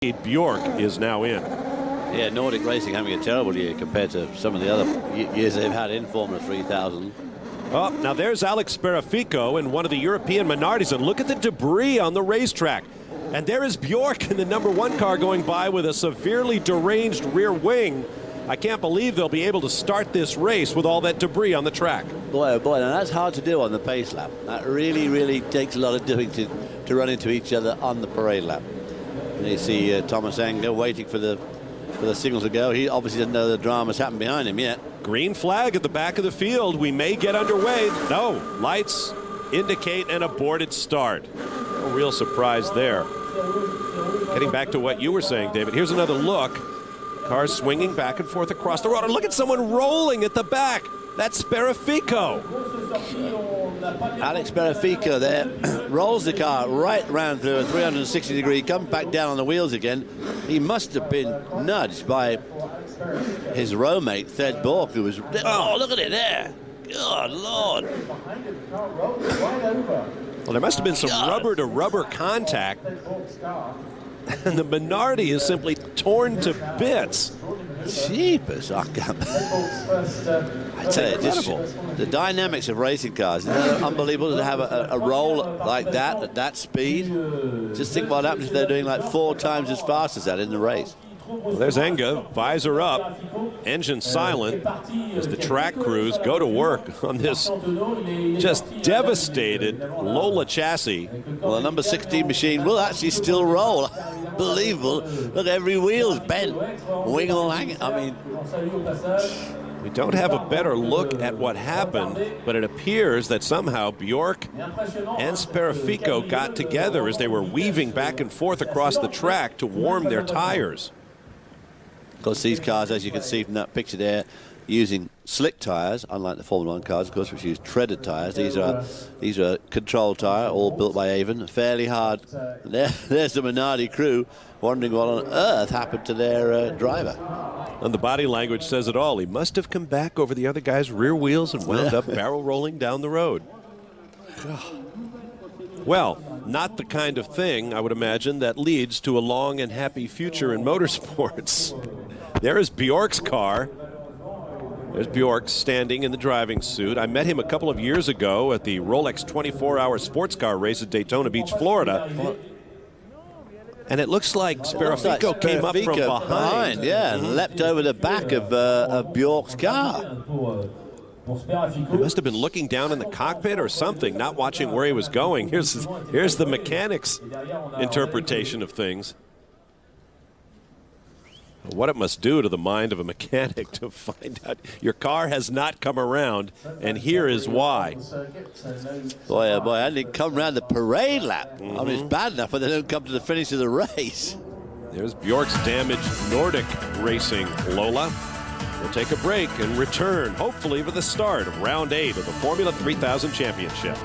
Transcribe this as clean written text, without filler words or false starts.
Bjork is now in. Yeah, Nordic Racing having a terrible year compared to some of the other years they've had in Formula 3000. Oh, now there's Alex Sperafico in one of the European Minardis, and look at the debris on the racetrack. And there is Bjork in the #1 car going by with a severely deranged rear wing. I can't believe they'll be able to start this race with all that debris on the track. Boy, oh boy, now that's hard to do on the pace lap. That really takes a lot of doing to run into each other on the parade lap. And you see Thomas Anger waiting for the signal to go. He obviously doesn't know the drama's happened behind him yet. Green flag at the back of the field. We may get underway. No, lights indicate an aborted start. No real surprise there. Getting back to what you were saying, David, here's another look. Cars swinging back and forth across the road. And look at someone rolling at the back. That's Sperafico. Alex Sperafico there rolls the car right round through a 360-degree, comes back down on the wheels again. He must have been nudged by his roommate, Ted Bjork, who was... Oh, look at it there. Good Lord. Well, there must have been some rubber-to-rubber contact. And the Minardi is simply torn to bits. Jeepers, I tell you, just the dynamics of racing cars, unbelievable to have a roll like that at that speed. Just think what happens if they're doing like 4 times as fast as that in the race. Well, there's Enga, visor up, engine silent, as the track crews go to work on this just devastated Lola chassis. Well, the number 16 machine will actually still roll. Unbelievable. Look, every wheel's bent. Wing all hanging. I mean... We don't have a better look at what happened, but it appears that somehow Bjork and Sperafico got together as they were weaving back and forth across the track to warm their tires. Of course, these cars, as you can see from that picture there, using slick tires, unlike the Formula 1 cars, of course, which use treaded tires. These are control tire, all built by Avon, fairly hard. There's the Minardi crew wondering what on earth happened to their driver. And the body language says it all. He must have come back over the other guy's rear wheels and wound up barrel rolling down the road. Well, not the kind of thing, I would imagine, that leads to a long and happy future in motorsports. There is Bjork's car. There's Bjork standing in the driving suit. I met him a couple of years ago at the Rolex 24-hour sports car race at Daytona Beach, Florida. And it looks like Sperafico came up from behind. Yeah, and leapt over the back of Bjork's car. He must have been looking down in the cockpit or something, not watching where he was going. Here's the mechanic's interpretation of things. What it must do to the mind of a mechanic to find out your car has not come around, and here is why. Boy, oh boy, I didn't come around the parade lap. I mean, it's bad enough when they don't come to the finish of the race. There's Bjork's damaged Nordic Racing Lola. We'll take a break and return, hopefully, with the start of round 8 of the Formula 3000 Championship.